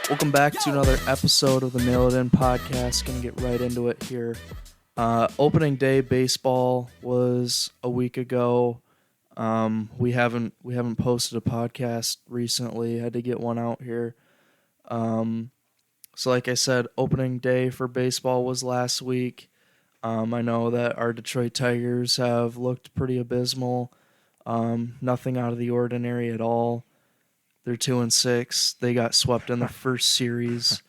Welcome back to another episode of the Mail It In podcast. Gonna get right into it here. Opening day baseball was a week ago. We haven't posted a podcast recently. Had to get one out here. So like I said, opening day for baseball was last week. I know that our Detroit Tigers have looked pretty abysmal. Nothing out of the ordinary at all. They're 2-6. They got swept in the first series.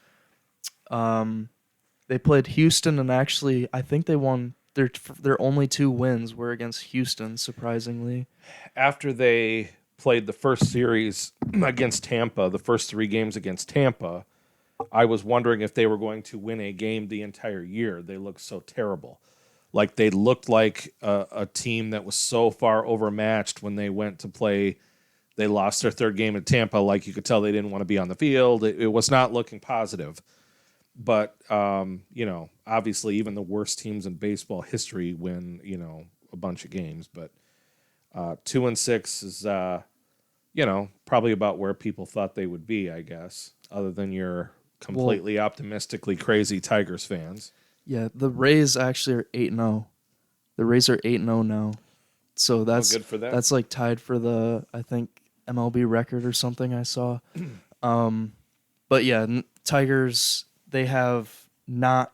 They played Houston, and actually, I think they won. Their only two wins were against Houston, surprisingly. After they played the first series against Tampa, the first 3 games against Tampa, I was wondering if they were going to win a game the entire year. They looked so terrible. Like they looked like a team that was so far overmatched when they went to play. They lost their third game at Tampa. Like you could tell they didn't want to be on the field. It was not looking positive. But, obviously even the worst teams in baseball history win, a bunch of games. But 2-6 is, probably about where people thought they would be, I guess, other than your completely optimistically crazy Tigers fans. Yeah, the Rays actually are 8-0. The Rays are 8-0 now. So that's good for them. That's like tied for the, I think, MLB record or something I saw. But yeah, Tigers, they have not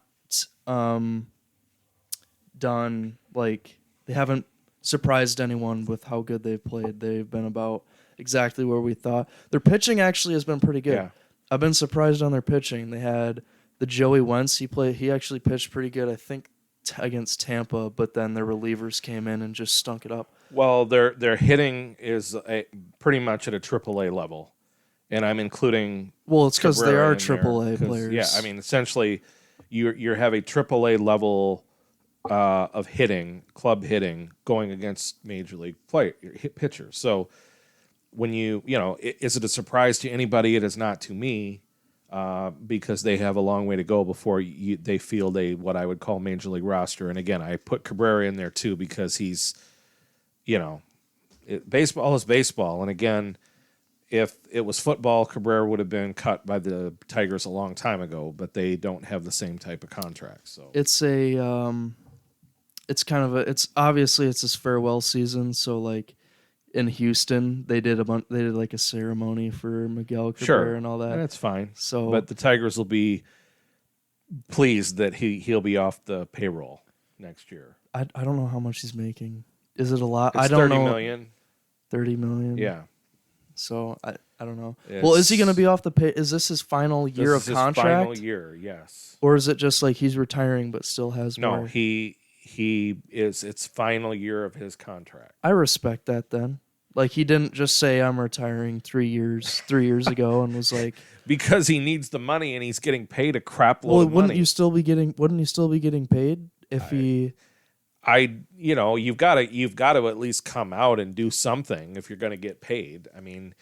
done, like, they haven't surprised anyone with how good they've played. They've been about exactly where we thought. Their pitching actually has been pretty good. Yeah. I've been surprised on their pitching. They had the Joey Wentz. He actually pitched pretty good, I think, against Tampa, but then their relievers came in and just stunk it up. Well, their hitting is pretty much at a AAA level, and I'm including. Well, it's because they are AAA players. Yeah, I mean, essentially, you have a AAA level of hitting, club hitting, going against major league pitchers. So when is it a surprise to anybody? It is not to me, because they have a long way to go before they field what I would call major league roster. And again, I put Cabrera in there too because he's. Baseball is baseball. And again, if it was football, Cabrera would have been cut by the Tigers a long time ago, but they don't have the same type of contract. So it's obviously it's his farewell season. So like in Houston, they did like a ceremony for Miguel Cabrera and all that. That's fine. So, but the Tigers will be pleased that he'll be off the payroll next year. I don't know how much he's making. Is it a lot? It's I don't know. 30 million. 30 million. Yeah. So I don't know. Well, is he going to be off the pay? Is this his final year of contract? His final year, yes. Or is it just like he's retiring but still has more? No, he is. It's final year of his contract. I respect that then. Like he didn't just say I'm retiring 3 years ago and was like because he needs the money and he's getting paid a crap load of money. Wouldn't you still be getting paid if he you've got to at least come out and do something if you're going to get paid. I mean,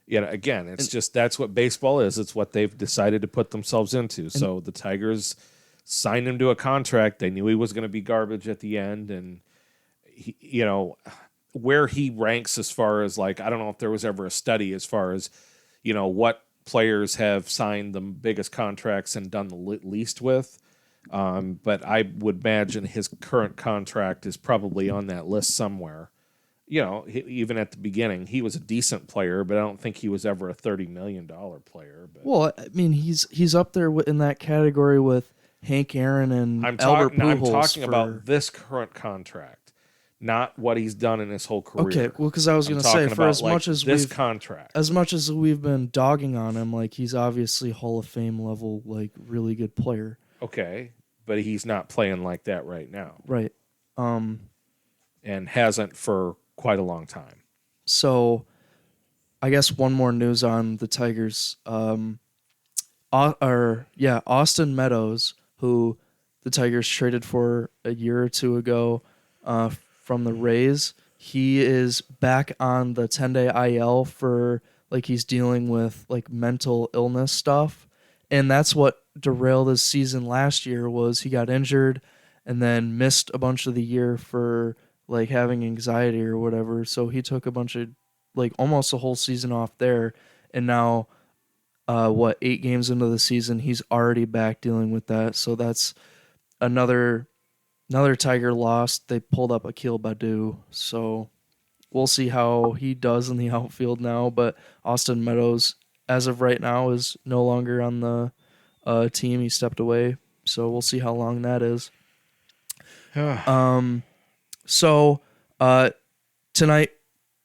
again, that's what baseball is. It's what they've decided to put themselves into. So the Tigers signed him to a contract. They knew he was going to be garbage at the end, and where he ranks as far as like I don't know if there was ever a study as far as what players have signed the biggest contracts and done the least with. But I would imagine his current contract is probably on that list somewhere. Even at the beginning, he was a decent player, but I don't think he was ever a $30 million player. But. Well, I mean, he's up there in that category with Hank Aaron and Albert Pujols. I'm talking about this current contract, not what he's done in his whole career. Okay, well, because I was going to say, for as much as this contract, as much as we've been dogging on him, like he's obviously Hall of Fame level, like really good player. Okay, but he's not playing like that right now. Right. And hasn't for quite a long time. So, I guess one more news on the Tigers. Austin Meadows, who the Tigers traded for a year or two ago from the Rays, he is back on the 10-day IL for, like, he's dealing with, like, mental illness stuff. And that's what derailed his season last year was he got injured and then missed a bunch of the year for like having anxiety or whatever. So he took a bunch of like almost a whole season off there. And now what, 8 games into the season, he's already back dealing with that. So that's another Tiger loss. They pulled up Akil Badu, so we'll see how he does in the outfield now. But Austin Meadows, as of right now, is no longer on the team. He stepped away, so we'll see how long that is. Um, so uh, tonight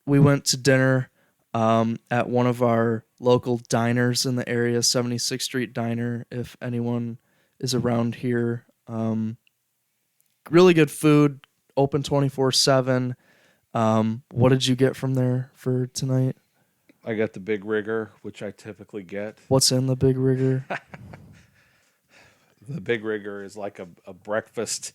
we went to dinner at one of our local diners in the area, 76th Street Diner. If anyone is around here, really good food, open 24/7. What did you get from there for tonight? I got the big rigger, which I typically get. What's in the big rigger? The big rigger is like a breakfast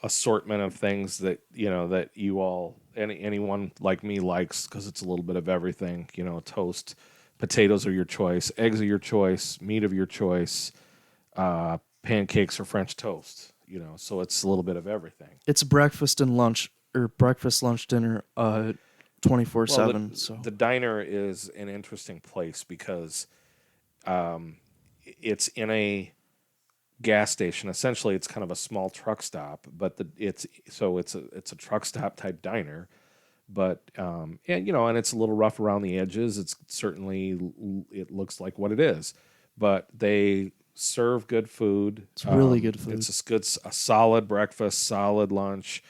assortment of things that that you all anyone like me likes, because it's a little bit of everything. Toast, potatoes are your choice, eggs are your choice, meat of your choice, pancakes or French toast. So it's a little bit of everything. It's breakfast and lunch, or breakfast, lunch, dinner, Well, 24/7. So the diner is an interesting place because it's in a gas station. Essentially, it's kind of a small truck stop, but it's a truck stop type diner. But and it's a little rough around the edges. It's certainly, it looks like what it is, but they serve good food. it's really good food. It's a solid breakfast, solid lunch.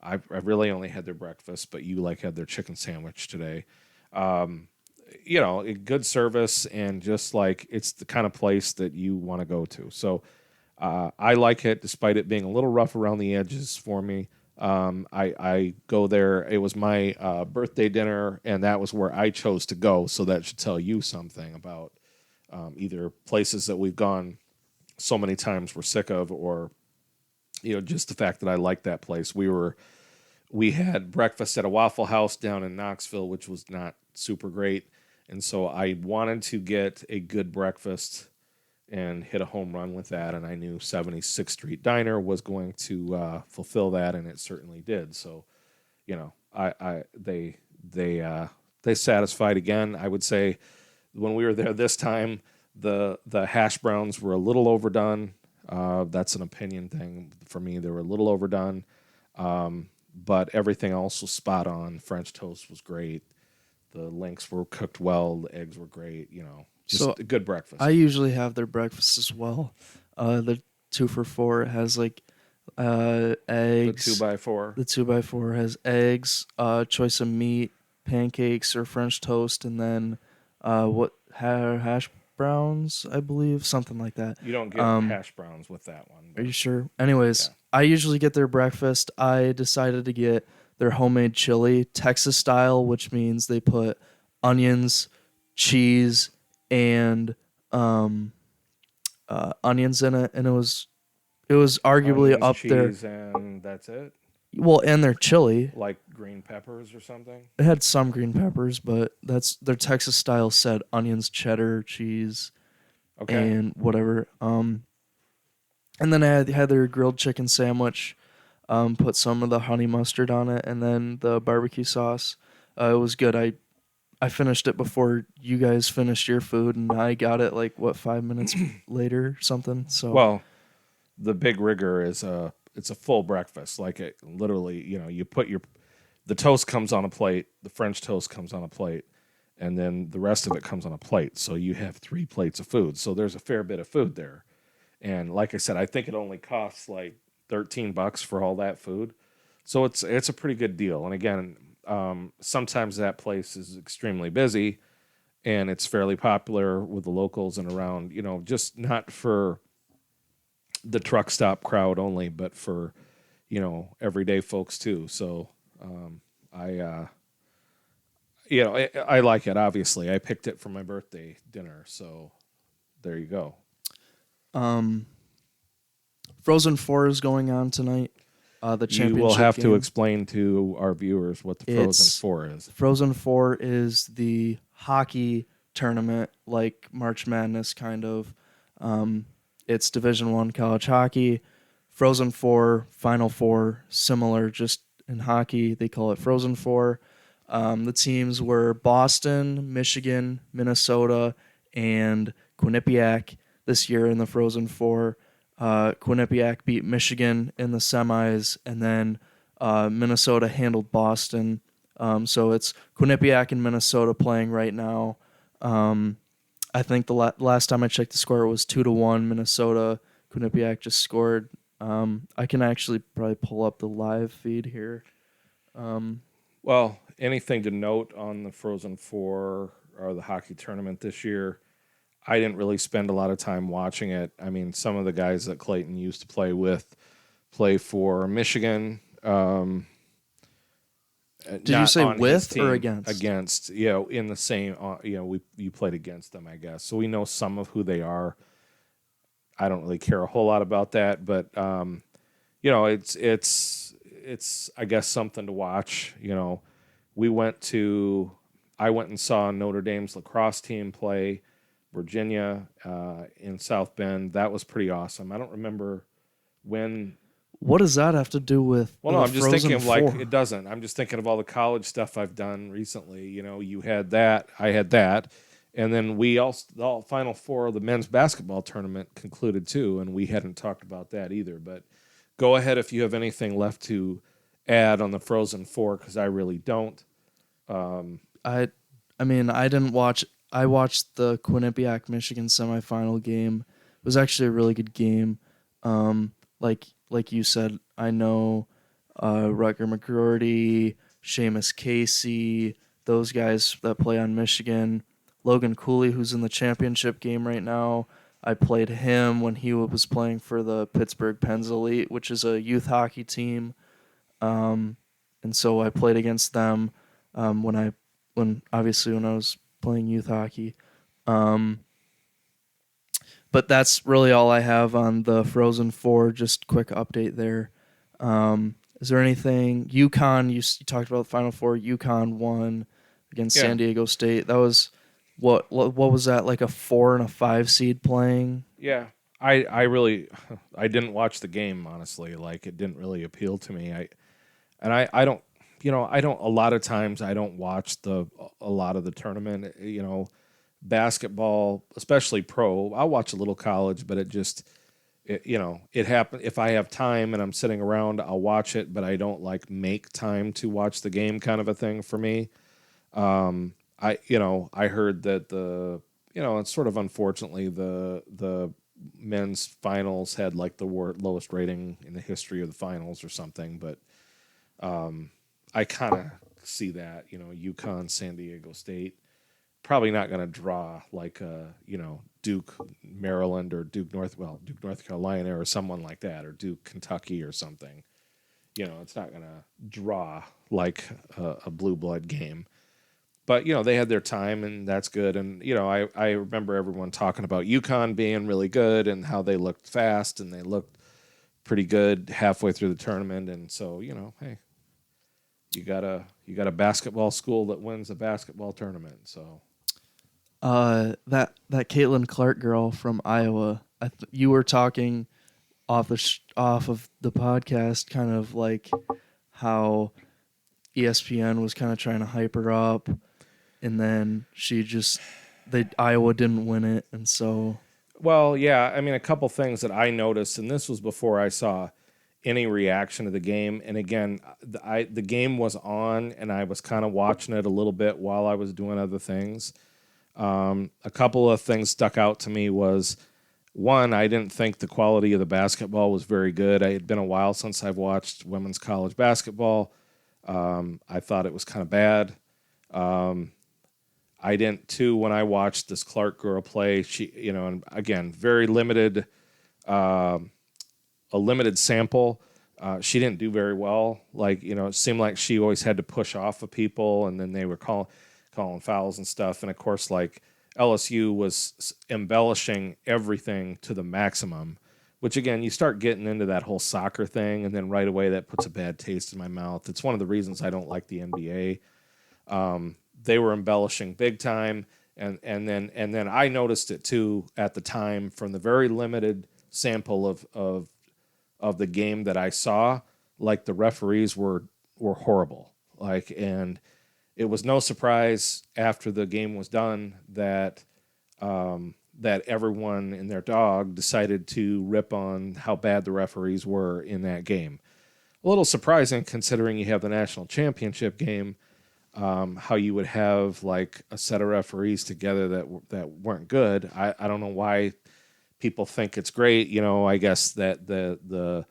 I really only had their breakfast, but you had their chicken sandwich today. Good service, and just like it's the kind of place that you want to go to. So I like it, despite it being a little rough around the edges for me. I go there. It was my birthday dinner, and that was where I chose to go. So that should tell you something about either places that we've gone so many times we're sick of, or just the fact that I like that place. We had breakfast at a Waffle House down in Knoxville, which was not super great, and so I wanted to get a good breakfast and hit a home run with that. And I knew 76th Street Diner was going to fulfill that, and it certainly did. So, they satisfied again. I would say when we were there this time, the hash browns were a little overdone. That's an opinion thing for me. They were a little overdone, but everything else was spot on. French toast was great. The links were cooked well. The eggs were great. Just So a good breakfast. I usually have their breakfast as well. The 2 for $4 has like eggs. The 2x4. The 2x4 has eggs, choice of meat, pancakes or French toast, and then hash browns, I believe, something like that. You don't get hash browns with that one. Are you sure? Anyways, Yeah. I usually get their breakfast. I decided to get their homemade chili, Texas style, which means they put onions, cheese, and onions in it, and it was arguably Onions, up there. cheese, and that's it. Well, and their chili. Like green peppers or something. It had some green peppers, but that's their Texas style said onions, cheddar, cheese, Okay. and whatever. And then I had their grilled chicken sandwich. Put some of the honey mustard on it, and then the barbecue sauce. It was good. I finished it before you guys finished your food, and I got it like 5 minutes later, or something. So Well, the big rigger it's a full breakfast. Like, it literally, you put the toast comes on a plate, the French toast comes on a plate, and then the rest of it comes on a plate. So you have 3 plates of food. So there's a fair bit of food there. And like I said, I think it only costs like $13 for all that food. So it's a pretty good deal. And again, sometimes that place is extremely busy, and it's fairly popular with the locals and around. Just not for the truck stop crowd only, but for everyday folks too. So I I like it. Obviously, I picked it for my birthday dinner. So there you go. um, Frozen 4 is going on tonight. The championship You will have game. to explain to our viewers what the Frozen It's 4 is. Frozen 4 is the hockey tournament, like March Madness kind of. It's Division 1 college hockey. Frozen 4, Final Four, similar, just in hockey. They call it Frozen 4. The teams were Boston, Michigan, Minnesota, and Quinnipiac this year in the Frozen Four. Quinnipiac beat Michigan in the semis, and then Minnesota handled Boston. So it's Quinnipiac and Minnesota playing right now. I think the last time I checked the score, it was 2-1 Minnesota. Quinnipiac just scored. I can actually probably pull up the live feed here. Well, anything to note on the Frozen Four or the hockey tournament this year? I didn't really spend a lot of time watching it. I mean, some of the guys that Clayton used to play with play for Michigan. Did you Not say on his with or team, against? against, in the same, you played against them, I guess. So we know some of who they are. I don't really care a whole lot about that, but it's I guess something to watch. We went to I went and saw Notre Dame's lacrosse team play Virginia in South Bend. That was pretty awesome. I don't remember when. What does that have to do with Well, no, the I'm just thinking Frozen of like Four? it doesn't. I'm just thinking of all the college stuff I've done recently. You had that, I had that, and then we also the Final Four of the men's basketball tournament concluded too, and we hadn't talked about that either. But go ahead if you have anything left to add on the Frozen Four, because I really don't. I I mean, I didn't watch. I watched the Quinnipiac Michigan semifinal game. It was actually a really good game. Um, like you said, I know Rutger McGroarty, Seamus Casey, those guys that play on Michigan. Logan Cooley, who's in the championship game right now. I played him when he was playing for the Pittsburgh Pens Elite, which is a youth hockey team. Um, and so I played against them when obviously when I was playing youth hockey. Um, but that's really all I have on the Frozen Four. Just quick update there. Is there anything UConn? You talked about the Final Four. UConn won against Yeah, San Diego State. That was what was that, like a 4 and a 5 seed playing? yeah. I really I didn't watch the game honestly. Like it didn't really appeal to me. I don't I don't a lot of times I don't watch a lot of the tournament. Basketball, especially pro. I'll watch a little college, but it happen if I have time and I'm sitting around, I'll watch it, but I don't like make time to watch the game kind of a thing for me. I heard that it's sort of unfortunately the men's finals had like the lowest rating in the history of the finals or something, but I kind of see that, UConn, San Diego State, probably not going to draw like Duke, Maryland, or Duke, North Carolina, or someone like that, or Duke, Kentucky, or something. It's not going to draw like a blue blood game. But they had their time, and that's good. And I remember everyone talking about UConn being really good and how they looked fast and they looked pretty good halfway through the tournament. And so hey, you got a basketball school that wins a basketball tournament. So That Caitlin Clark girl from Iowa. You were talking off of the podcast, kind of like how ESPN was kind of trying to hype her up, and then Iowa didn't win it, and so well, yeah, I mean a couple things that I noticed, and this was before I saw any reaction to the game. And again, the game was on, and I was kind of watching it a little bit while I was doing other things. A couple of things stuck out to me was one, I didn't think the quality of the basketball was very good. It had been a while since I've watched women's college basketball. I thought it was kind of bad. I didn't too when I watched this Clark girl play. She, and again, very limited, a limited sample. She didn't do very well. Like it seemed like she always had to push off of people, and then they were calling fouls and stuff. And of course, like LSU was embellishing everything to the maximum, which again, you start getting into that whole soccer thing, and then right away that puts a bad taste in my mouth. It's one of the reasons I don't like the NBA. They were embellishing big time, and then I noticed it too at the time from the very limited sample of the game that I saw. Like the referees were horrible. Like, and it was no surprise after the game was done that that everyone and their dog decided to rip on how bad the referees were in that game. A little surprising considering you have the national championship game, how you would have like a set of referees together that weren't good. I don't know why people think it's great. I guess that the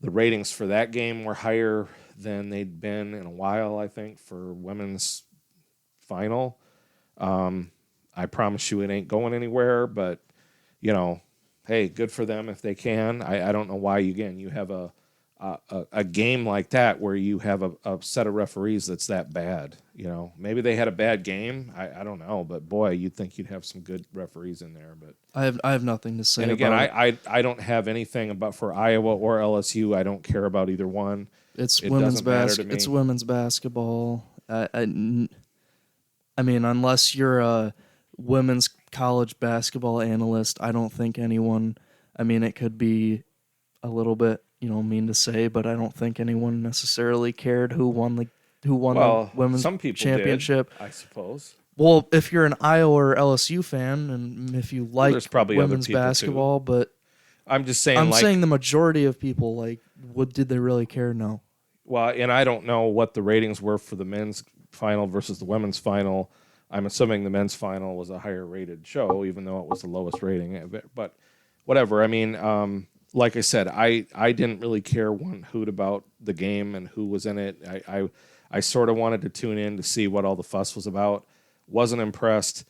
ratings for that game were higher than they'd been in a while. I think for women's final. I promise you it ain't going anywhere, but you know, hey, good for them if they can. I don't know why you have a game like that where you have a set of referees that's that bad. Maybe they had a bad game. I don't know, but boy, you'd think you'd have some good referees in there. But I have nothing to say and again, about it. I don't have anything about for Iowa or LSU. I don't care about either one. It's It doesn't matter to It's me. women's basketball. I mean, unless you're a women's college basketball analyst, I don't think anyone. I mean, it could be a little bit, mean to say, but I don't think anyone necessarily cared who won the Well, women's some people did, championship. I suppose. Well, if you're an Iowa or LSU fan, and if you Well, like there's probably other women's people too. basketball, but I'm just saying, I'm like, saying the majority of people, like, what did they really care? No. well, and I don't know what the ratings were for the men's final versus the women's final. I'm assuming the men's final was a higher rated show, even though it was the lowest rating. But whatever. I mean, like I said, I didn't really care one hoot about the game and who was in it. I sort of wanted to tune in to see what all the fuss was about. Wasn't impressed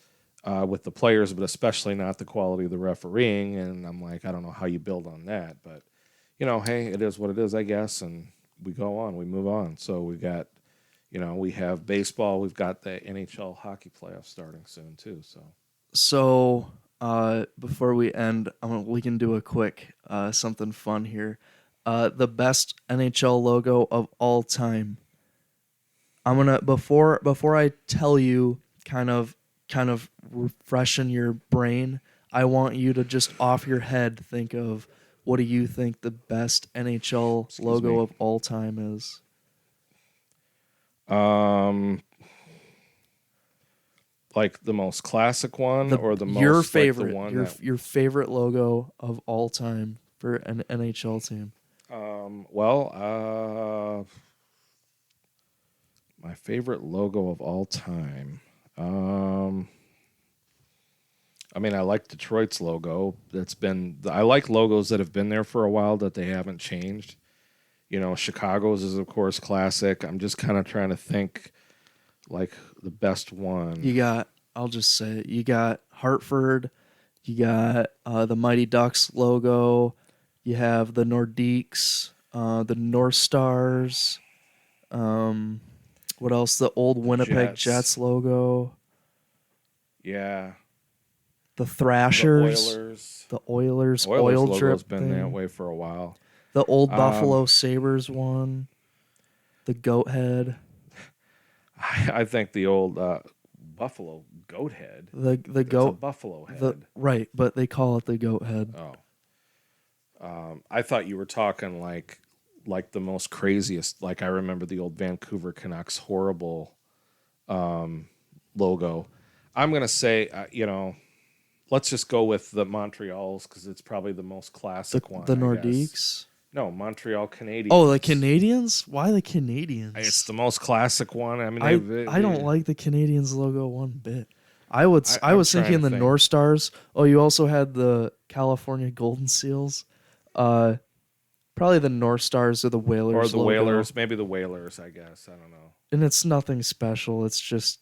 with the players, but especially not the quality of the refereeing. And I'm like, I don't know how you build on that, but hey, it is what it is, I guess. And we go on, we move on. So we have baseball, we've got the NHL hockey playoffs starting soon too. So, before we end, we can do a quick something fun here. The best NHL logo of all time. I'm gonna before I tell you, kind of refreshen your brain. I want you to just off your head think of what do you think the best NHL Excuse logo me. of all time is? Um, like the most classic one, The or the your most like the favorite one your that your favorite logo of all time for an NHL team. my favorite logo of all time. Um, I mean, I like Detroit's logo. I like logos that have been there for a while that they haven't changed. Chicago's is of course classic. I'm just kind of trying to think like the best one. You got, I'll just say it. You got Hartford. You got the Mighty Ducks logo. You have the Nordiques, the North Stars. Um, what else? The old The Winnipeg Jets. Jets logo. Yeah. The The Thrashers. Oilers. The Oilers Oilers oil logo's drip been that thing. way for a while. The old Um, Buffalo Sabres one. The goat head. I think the old Buffalo goat head. The It's a goat. buffalo The head. right, but they call it the goat head. Oh, I thought you were talking like the most craziest. Like I remember the old Vancouver Canucks horrible logo. I'm gonna say, let's just go with the Montreal's because it's probably the most The classic one, the I guess. Nordiques. No, Montreal Oh, the Canadiens. Canadians? Why the It's Canadians? the most classic one. I mean, I don't like the Canadians logo one bit. I I'm was trying thinking to the think. North Stars. Oh, you also had the California Golden Seals. Uh, Probably the North Stars or the Or Whalers the logo. Whalers, maybe the Whalers, I guess. I don't know. And it's nothing special. It's just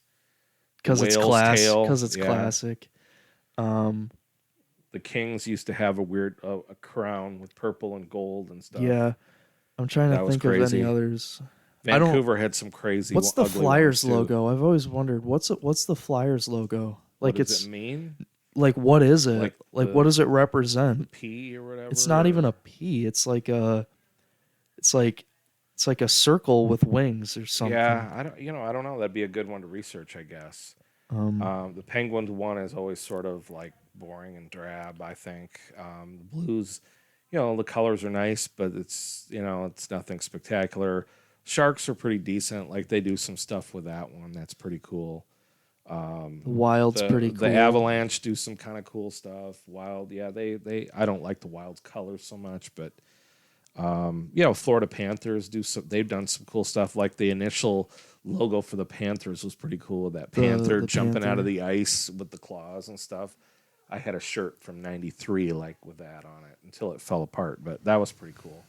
The whale's tail, because it's yeah. classic. Um, The Kings used to have a weird a crown with purple and gold and stuff. yeah, I'm trying to That was think of any crazy. others. I don't. Vancouver had some crazy, What's the ugly ones Flyers too. logo? I've always wondered what's the Flyers logo? What Like does it it's mean? like what is it? Like Like what does it the represent? P or It's not whatever? even a Or P. It's like it's like a circle with wings or something. yeah, I don't know. That'd be a good one to research, I guess. Um, The Penguins one is always sort of like boring and drab. I think the Blues, the colors are nice, but it's nothing spectacular. Sharks are pretty decent. Like they do some stuff with that one that's pretty cool. The Wild's pretty The cool. Avalanche do some kind of cool stuff. Wild, yeah, they I don't like the Wild's colors so much, but Florida Panthers do some. They've done some cool stuff. Like the initial logo for the Panthers was pretty cool. That panther The jumping out Panther. of the ice with the claws and stuff. I had a shirt from '93 like with that on it until it fell apart, but that was pretty cool.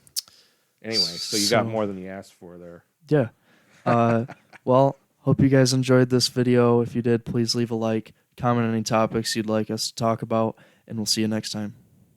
Anyway, so you got more than you asked for there. Yeah. Well, hope you guys enjoyed this video. If you did, please leave a like, comment any topics you'd like us to talk about, and we'll see you next time.